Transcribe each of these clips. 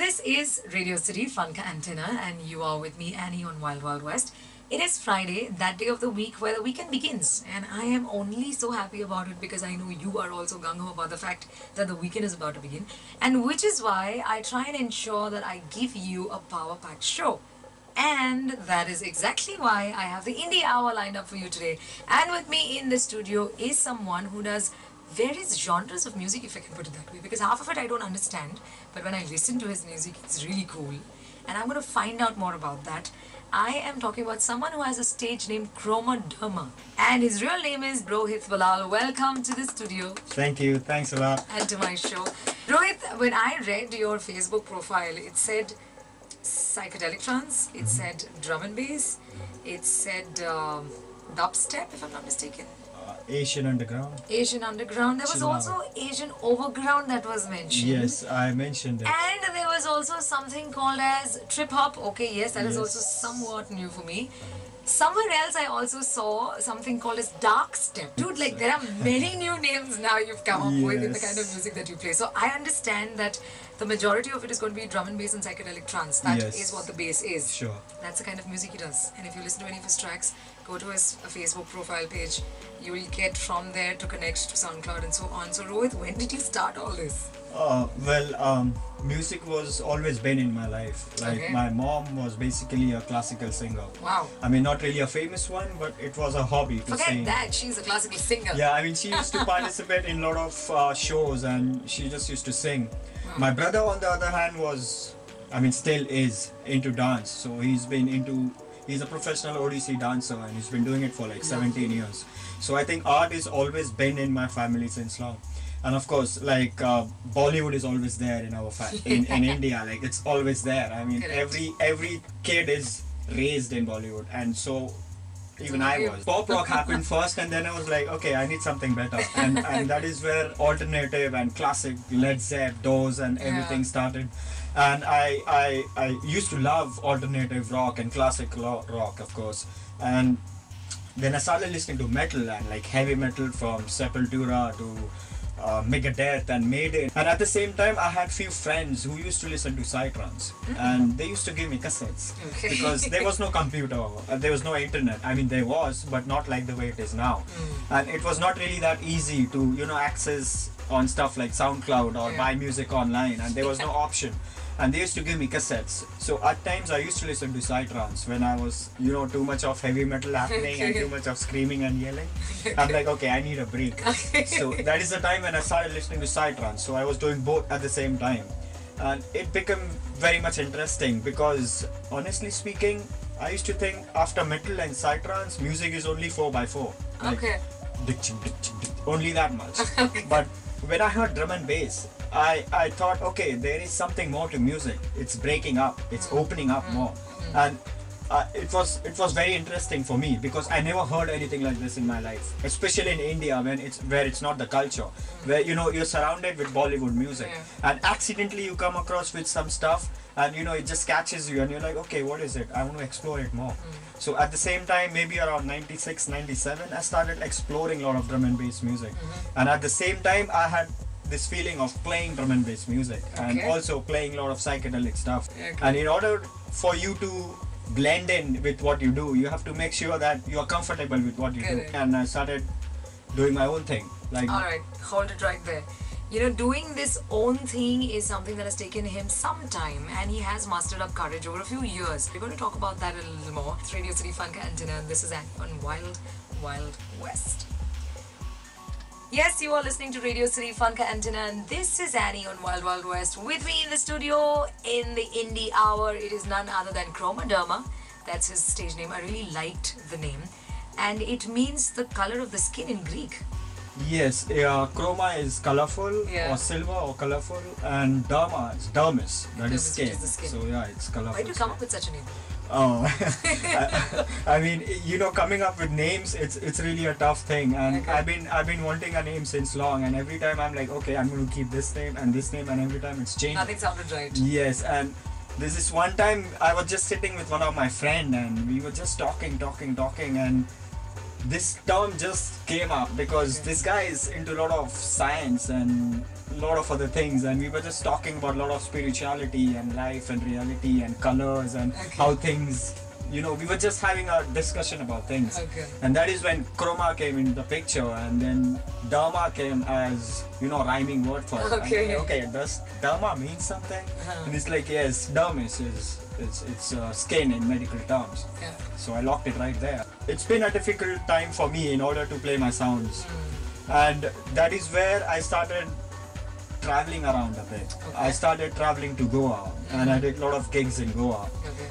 This is Radio City Funka Antenna, and you are with me, Annie, on Wild Wild West. It is Friday, that day of the week where the weekend begins, and I am only so happy about it because I know you are also gung-ho about the fact that the weekend is about to begin, and which is why I try and ensure that I give you a power-packed show. And that is exactly why I have the Indie Hour lined up for you today. And with me in the studio is someone who does various genres of music, if I can put it that way, because half of it I don't understand, but when I listen to his music, it's really cool. And I'm going to find out more about that. I am talking about someone who has a stage name Chromaderma, and his real name is Rohit Balal. Welcome to the studio. Thank you, thanks a lot. And to my show. Rohit, when I read your Facebook profile, it said psychedelic trance, it said drum and bass, it said dubstep, if I'm not mistaken. Asian Underground. Asian Underground. There was also Asian Overground that was mentioned. Yes, I mentioned it. And there was also something called as trip hop. Okay, yes, that is also somewhat new for me. Somewhere else I also saw something called as dark step. Dude, like there are many new names now you've come up with in the kind of music that you play. So I understand that the majority of it is going to be drum and bass and psychedelic trance. That is what the bass is. Sure. That's the kind of music he does. And if you listen to any of his tracks, go to his Facebook profile page. You will get from there to connect to SoundCloud and so on. So Rohit, when did you start all this? Music was always been in my life. Like my mom was basically a classical singer. Wow. I mean, not really a famous one, but it was a hobby to Forget sing. that, she's a classical singer. Yeah, I mean, she used to participate in a lot of shows, and she just used to sing. Wow. My brother, on the other hand, was, I mean, still is into dance. So he's a professional Odissi dancer, and he's been doing it for like 17 years. So I think art has always been in my family since long. And of course, like Bollywood is always there in our in India. Like it's always there. I mean, every kid is raised in Bollywood, and so even I was. Pop rock happened first, and then I was like, okay, I need something better, and that is where alternative and classic Led Zepp, Doors, and everything started. And I used to love alternative rock and classic rock, of course, and then I started listening to metal and like heavy metal from Sepultura to Megadeth and Maiden, and at the same time I had few friends who used to listen to psytrance, and they used to give me cassettes because there was no computer, there was no internet. I mean, there was, but not like the way it is now, and it was not really that easy to access on stuff like SoundCloud or buy music online, and there was no option. And they used to give me cassettes. So at times I used to listen to psytrance when I was, too much of heavy metal happening and too much of screaming and yelling. I'm like, okay, I need a break. So that is the time when I started listening to psytrance. So I was doing both at the same time. And it became very much interesting because, honestly speaking, I used to think after metal and psytrance, music is only 4x4. Like, only that much. But when I heard drum and bass, I thought, okay, there is something more to music. It's breaking up, it's opening up more, and it was very interesting for me because I never heard anything like this in my life, especially in India where it's not the culture, where you're surrounded with Bollywood music, and accidentally you come across with some stuff, and it just catches you, and you're like, okay, what is it? I want to explore it more. So at the same time, maybe around 96, 97, I started exploring a lot of drum and bass music, and at the same time I had this feeling of playing drum and bass music and also playing a lot of psychedelic stuff. And in order for you to blend in with what you do, you have to make sure that you are comfortable with what you do. And I started doing my own thing. Alright, hold it right there. Doing this own thing is something that has taken him some time, and he has mustered up courage over a few years. We're going to talk about that a little more. It's Radio City Funka Antenna, and this is on Wild Wild West. Yes, you are listening to Radio City Funka Antenna, and this is Annie on Wild Wild West. With me in the studio in the Indie Hour, it is none other than Chromaderma. That's his stage name. I really liked the name, and it means the color of the skin in Greek. Yes, chroma is colorful or silver or colorful, and derma is dermis, that is skin. So yeah, it's colorful. Why did you come up with such a name? Oh, I mean, coming up with names, it's really a tough thing, and I've been wanting a name since long, and every time I'm like, okay, I'm going to keep this name, and every time it's changed. Nothing sounded right. Yes, and this is one time I was just sitting with one of my friend, and we were just talking, and this term just came up because this guy is into a lot of science and a lot of other things, and we were just talking about a lot of spirituality and life and reality and colors and how things, we were just having a discussion about things. And that is when chroma came in the picture, and then dharma came as, rhyming word for it. Okay, does dharma mean something? And it's like, yes, dermis is it's skin in medical terms. So I locked it right there. It's been a difficult time for me in order to play my sounds, and that is where I started traveling around a bit. I started traveling to Goa, and I did a lot of gigs in Goa.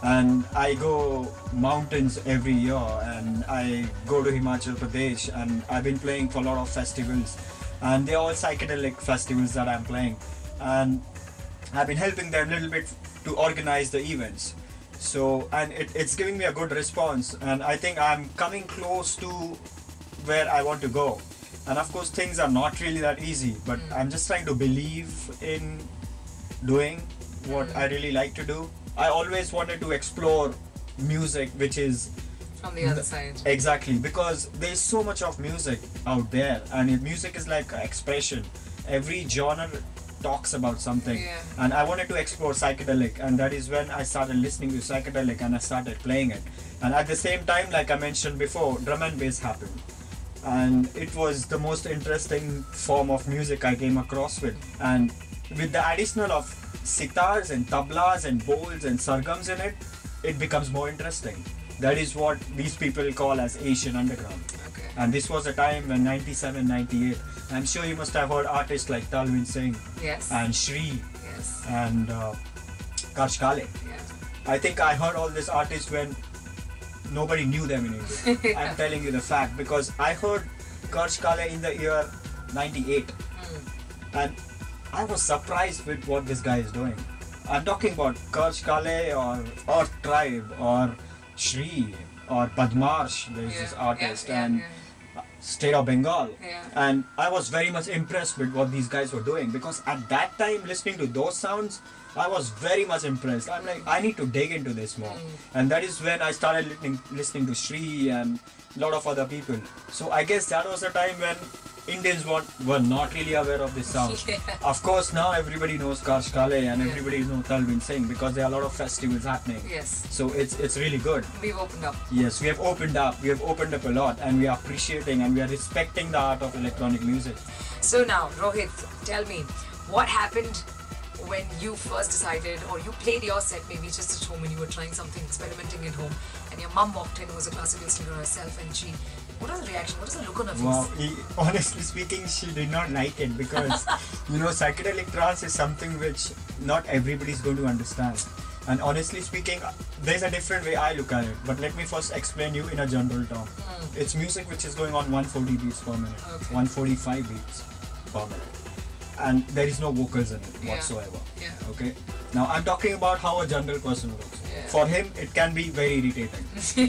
And I go mountains every year, and I go to Himachal Pradesh, and I've been playing for a lot of festivals, and they're all psychedelic festivals that I'm playing, and I've been helping them a little bit to organize the events. So, and it's giving me a good response, and I think I'm coming close to where I want to go. And of course things are not really that easy, but I'm just trying to believe in doing what I really like to do. I always wanted to explore music which is from the other side. Exactly, because there's so much of music out there, and music is like expression. Every genre talks about something, and I wanted to explore psychedelic, and that is when I started listening to psychedelic and I started playing it. And at the same time, like I mentioned before, drum and bass happened, and it was the most interesting form of music I came across with. And with the additional of sitars and tablas and bowls and sargams in it, it becomes more interesting. That is what these people call as Asian underground. And this was a time when 97, 98. I'm sure you must have heard artists like Talwin Singh and Shri and Karsh Kale. I think I heard all these artists when nobody knew them in India. I'm telling you the fact, because I heard Karsh Kale in the year 98, and I was surprised with what this guy is doing. I'm talking about Karsh Kale or Earth Tribe or Shri or Padmarsh, there's this artist, and State of Bengal. And I was very much impressed with what these guys were doing, because at that time, listening to those sounds, I was very much impressed. I'm like, I need to dig into this more. And that is when I started listening to Shri and a lot of other people. So I guess that was a time when Indians were not really aware of this sound. Of course, now everybody knows Karsh Kale and everybody knows Talwin Singh, because there are a lot of festivals happening. So it's really good. We've opened up. Yes, we have opened up. We have opened up a lot, and we are appreciating and we are respecting the art of electronic music. So now, Rohit, tell me, what happened when you first decided, or you played your set maybe just at home and you were trying something, experimenting at home, and your mum walked in, who was a classical singer herself, and what was the reaction? What was the look on her face? Well, honestly speaking, she did not like it, because psychedelic trance is something which not everybody is going to understand. And honestly speaking, there's a different way I look at it, but let me first explain you in a general term. It's music which is going on 140 beats per minute, 145 beats per minute, and there is no vocals in it whatsoever. Okay, now I'm talking about how a general person works. For him, it can be very irritating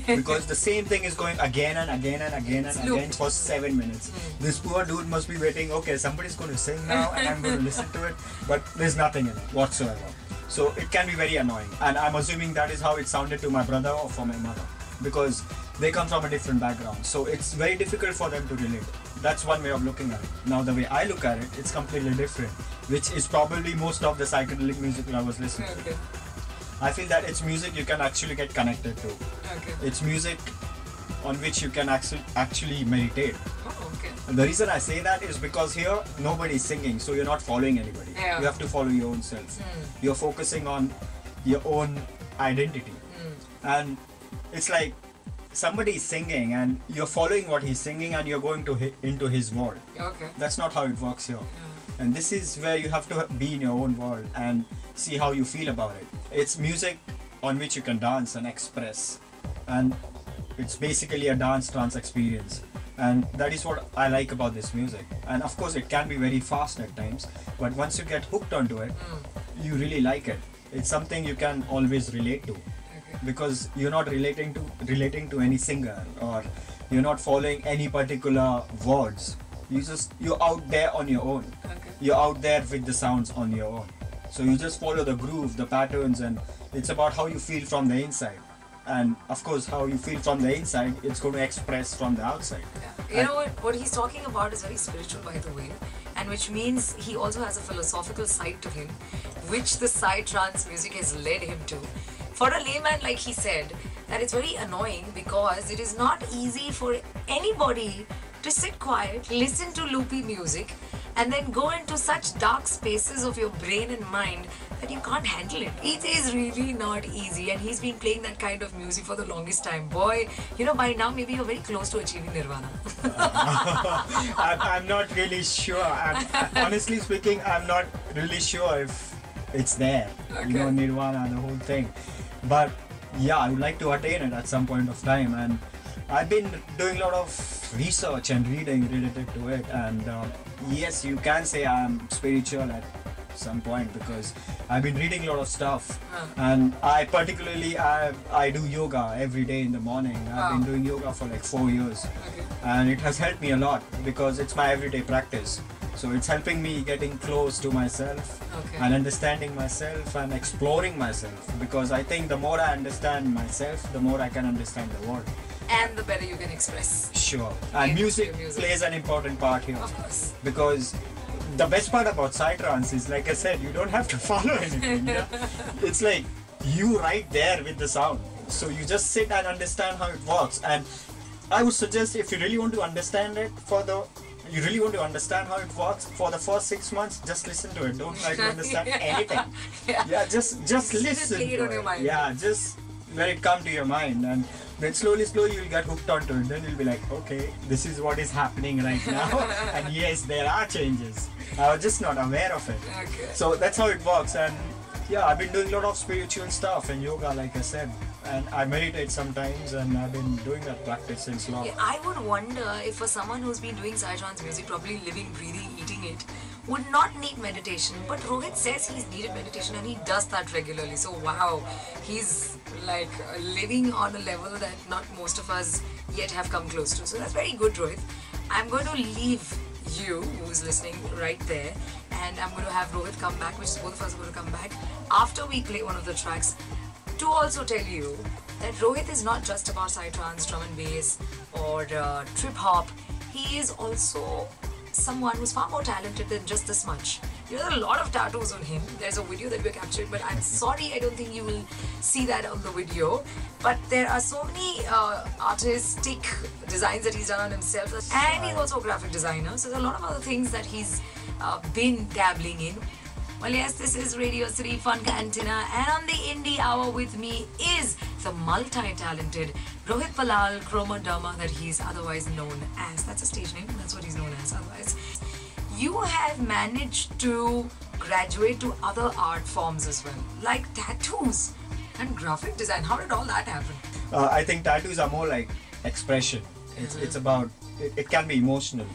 because the same thing is going again and again and again and again for 7 minutes. This poor dude must be waiting, okay, somebody's going to sing now and I'm going to listen to it, but there's nothing in it whatsoever. So it can be very annoying, and I'm assuming that is how it sounded to my brother or for my mother, because they come from a different background. So it's very difficult for them to relate. That's one way of looking at it. Now the way I look at it, it's completely different, which is probably most of the psychedelic music I was listening to. I feel that it's music you can actually get connected to. It's music on which you can actually meditate. And the reason I say that is because here nobody's singing, so you're not following anybody. You have to follow your own self. You're focusing on your own identity. And it's like somebody is singing and you're following what he's singing and you're going to into his world. That's not how it works here. And this is where you have to be in your own world and see how you feel about it. It's music on which you can dance and express, and it's basically a dance trance experience, and that is what I like about this music. And of course it can be very fast at times, but once you get hooked onto it, you really like it. It's something you can always relate to, because you're not relating to any singer, or you're not following any particular words. You're out there on your own. You're out there with the sounds on your own. So you just follow the groove, the patterns, and it's about how you feel from the inside. and of course how you feel from the inside, it's going to express from the outside. Yeah. You know what he's talking about is very spiritual, by the way, and which means he also has a philosophical side to him, which the psytrance music has led him to. For a layman, like he said, that it's very annoying because it is not easy for anybody to sit quiet, listen to loopy music, and then go into such dark spaces of your brain and mind that you can't handle it. It is really not easy, and he's been playing that kind of music for the longest time. Boy, you know, by now maybe you're very close to achieving nirvana. I'm not really sure. Honestly speaking, I'm not really sure if it's there. Okay. You know, nirvana, the whole thing. But yeah, I would like to attain it at some point of time, and I've been doing a lot of research and reading related to it, and yes, you can say I'm spiritual at some point because I've been reading a lot of stuff, and I particularly I do yoga every day in the morning. I've been doing yoga for like 4 years, and it has helped me a lot because it's my everyday practice. So it's helping me getting close to myself and understanding myself and exploring myself, because I think the more I understand myself, the more I can understand the world. And the better you can express. Sure. And music plays an important part here. Of course. Because the best part about psytrance is, like I said, you don't have to follow anything. Yeah? It's like you right there with the sound. So you just sit and understand how it works. And I would suggest, if you really want to understand it you really want to understand how it works, for the first 6 months, just listen to it. Don't try to understand anything. Yeah, just listen play it to on your mind. Yeah, just let it come to your mind, and then slowly you'll get hooked onto it. Then you'll be like, okay, this is what is happening right now, and yes, there are changes. I was just not aware of it. Okay. So that's how it works. And yeah, I've been doing a lot of spiritual stuff and yoga, like I said, and I meditate sometimes, and I've been doing that practice since long. Yeah, I would wonder if for someone who's been doing psytrance music, probably living, breathing, eating it, would not need meditation. But Rohit says he's needed meditation, and he does that regularly. So wow, he's like living on a level that not most of us yet have come close to. So that's very good, Rohit. I'm going to leave you, who's listening, right there, and I'm going to have Rohit come back, which is both of us are going to come back after we play one of the tracks, to also tell you that Rohit is not just about psytrance, drum and bass, or trip hop. He is also someone who's far more talented than just this much. There are a lot of tattoos on him. There's a video that we're capturing, but I'm sorry, I don't think you will see that on the video. But there are so many artistic designs that he's done on himself, and he's also a graphic designer. So there's a lot of other things that he's been dabbling in. Well, yes, this is Radio City Fun Cantina, and on the Indie Hour with me is the multi-talented Rohit Palal Chromadama, that he's otherwise known as. That's a stage name, that's what he's known as otherwise. You have managed to graduate to other art forms as well, like tattoos and graphic design. How did all that happen? I think tattoos are more like expression. It's about, it can be emotional.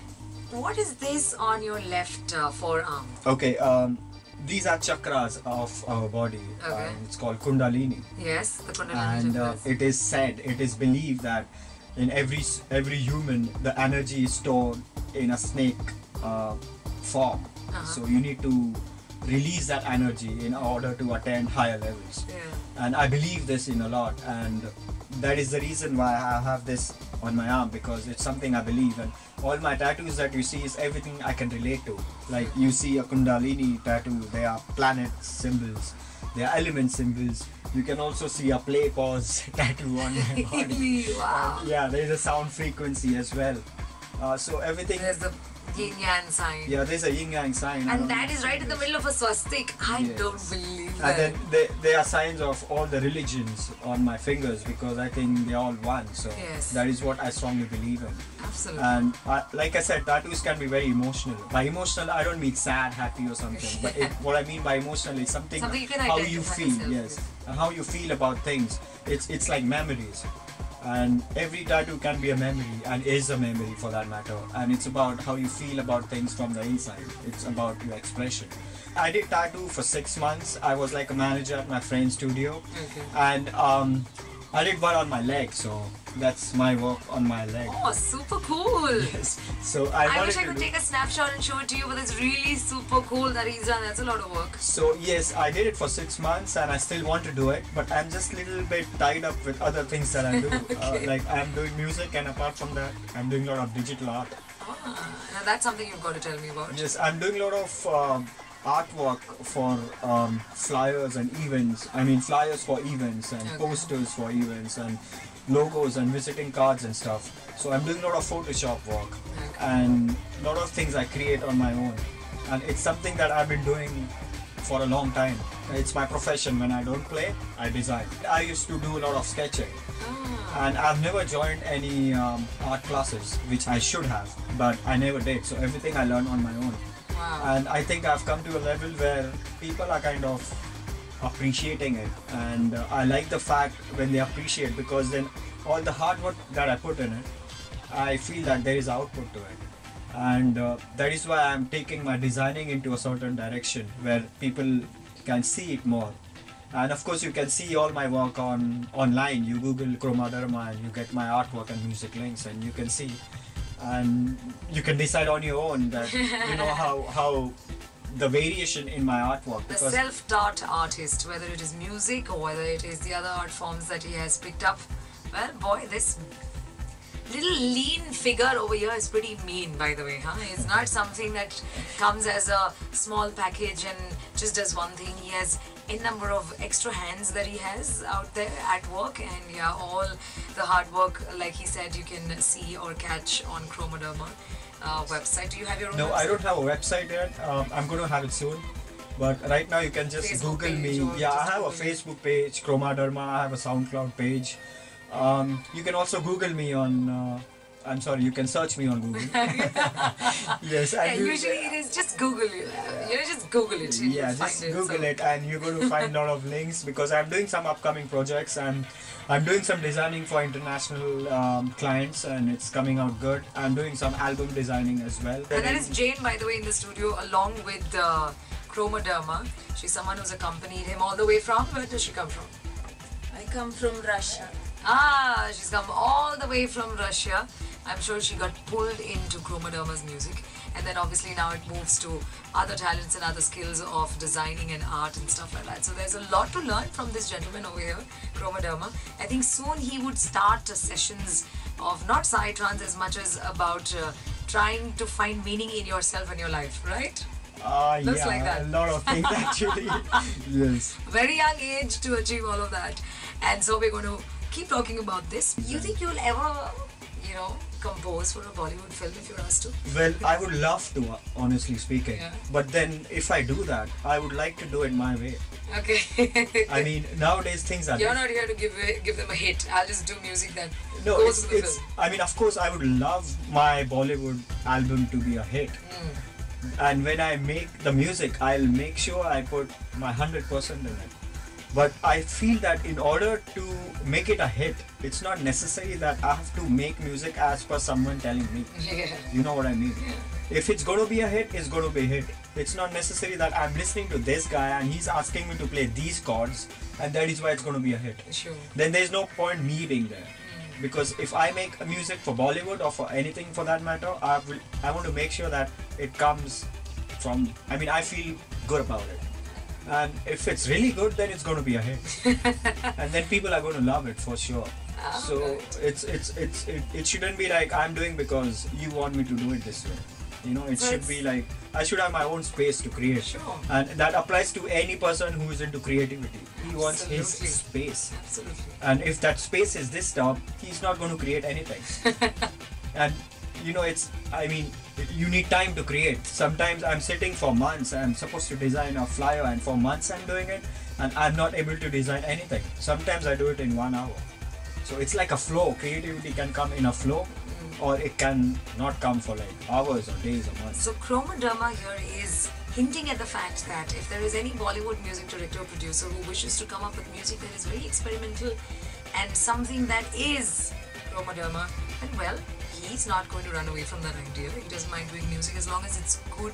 What is this on your left forearm? Okay, these are chakras of our body. Okay. It's called Kundalini. Yes, the Kundalini And chakras. it is said, it is believed that in every human, the energy is stored in a snake form. So you need to release that energy in order to attain higher levels. Yeah. And I believe this in a lot, and that is the reason why I have this on my arm, because it's something I believe. And all my tattoos that you see is everything I can relate to. Like you see a Kundalini tattoo, they are planet symbols, they are element symbols. You can also see a play pause tattoo on my body. Wow. Yeah, there is a sound frequency as well. So everything. There's the yin yang sign. Yeah, there's a yin yang sign. And that is right in the middle of a swastik. I Yes. don't believe that. And then there are signs of all the religions on my fingers, because I think they're all one. So Yes. that is what I strongly believe in. Absolutely. And like I said, tattoos can be very emotional. By emotional, I don't mean sad, happy or something. But what I mean by emotional is something You can how you identify feel. yourself Yes, with. and how you feel about things. It's like memories. And every tattoo can be a memory, and is a memory for that matter. And it's about how you feel about things from the inside. It's about your expression. I did tattoo for 6 months. I was like a manager at my friend's studio. Okay. And I did one on my leg, so that's my work on my leg. Oh, super cool. Yes. So I wish I could take a snapshot and show it to you, but it's really super cool that he's done. That's a lot of work. So yes, I did it for 6 months and I still want to do it, but I'm just a little bit tied up with other things that I do. Okay. Like I'm doing music, and apart from that, I'm doing a lot of digital art. Now that's something you've got to tell me about. Yes, I'm doing a lot of artwork for flyers and events. I mean flyers for events and posters for events and logos and visiting cards and stuff. So I'm doing a lot of Photoshop work and a lot of things I create on my own. And it's something that I've been doing for a long time. It's my profession. When I don't play, I design. I used to do a lot of sketching. And I've never joined any art classes, which I should have, but I never did. So everything I learned on my own. Wow. And I think I've come to a level where people are kind of appreciating it, and I like the fact when they appreciate, because then all the hard work that I put in it, I feel that there is output to it, and that is why I'm taking my designing into a certain direction where people can see it more. And of course you can see all my work online. You Google Chromaderma and you get my artwork and music links, and you can see, and you can decide on your own that you know how the variation in my artwork. The self-taught artist, whether it is music or whether it is the other art forms that he has picked up. Well, boy, this little lean figure over here is pretty mean, by the way, huh? It's not something that comes as a small package and just does one thing. He has a number of extra hands that he has out there at work, and yeah, all the hard work, like he said, you can see or catch on Chromaderma website. Do you have your own No, website? I don't have a website yet. I'm going to have it soon. But right now you can just Facebook Google page, me. or Yeah, I just have a Google. Facebook page, Chromaderma. I have a SoundCloud page. You can also Google me on. I'm sorry, you can search me on Google. Yes, Yeah, and usually it is just Google. You know, just Google it. and yeah, you'll just find Google so. it, and you're going to find a lot of links, because I'm doing some upcoming projects, and I'm doing some designing for international clients, and it's coming out good. I'm doing some album designing as well. And that is Jane, by the way, in the studio, along with Chromaderma. She's someone who's accompanied him all the way from. Where does she come from? I come from Russia. Ah, she's come all the way from Russia. I'm sure she got pulled into Chromaderma's music, and then obviously now it moves to other talents and other skills of designing and art and stuff like that. So there's a lot to learn from this gentleman over here, Chromaderma. I think soon he would start sessions of not psytrance as much as about trying to find meaning in yourself and your life, right? Looks Yeah, like that. a lot of things actually. Yes. Very young age to achieve all of that. And so we're going to keep talking about this. You think you'll ever, you know, compose for a Bollywood film if you're asked to? Well, I would love to, honestly speaking. Yeah. But then, if I do that, I would like to do it my way. Okay. I mean, nowadays things are. You're not here to give them a hit. I'll just do music that No, goes with the it's. film. I mean, of course, I would love my Bollywood album to be a hit. And when I make the music, I'll make sure I put my 100% in it. But I feel that in order to make it a hit, it's not necessary that I have to make music as per someone telling me. Yeah. You know what I mean? If it's going to be a hit, it's going to be a hit. It's not necessary that I'm listening to this guy and he's asking me to play these chords, and that is why it's going to be a hit. Sure. Then there's no point me being there. Because if I make a music for Bollywood or for anything for that matter, I want to make sure that it comes from, I mean, I feel good about it. And if it's really good, then it's going to be a hit. And then people are going to love it for sure. So it shouldn't be like I'm doing because you want me to do it this way. You know, it should be like I should have my own space to create. Sure. And that applies to any person who is into creativity. He wants his Absolutely. space. Absolutely. And if that space is this top, he's not going to create anything. And you know, I mean, you need time to create. Sometimes I'm sitting for months, I'm supposed to design a flyer, and for months I'm doing it, and I'm not able to design anything. Sometimes I do it in 1 hour. So it's like a flow. Creativity can come in a flow, or it can not come for like hours or days or months. So Chromaderma here is hinting at the fact that if there is any Bollywood music director or producer who wishes to come up with music that is very experimental and something that is Chromaderma, then well, he's not going to run away from that idea. He doesn't mind doing music as long as it's good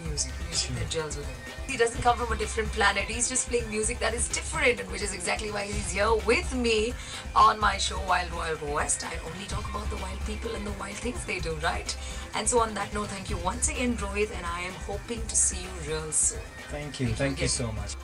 music that gels with him. He doesn't come from a different planet. He's just playing music that is different, and which is exactly why he's here with me on my show Wild Wild West. I only talk about the wild people and the wild things they do, right? And so on that note, thank you once again, Rohit, and I am hoping to see you real soon. Thank you so much.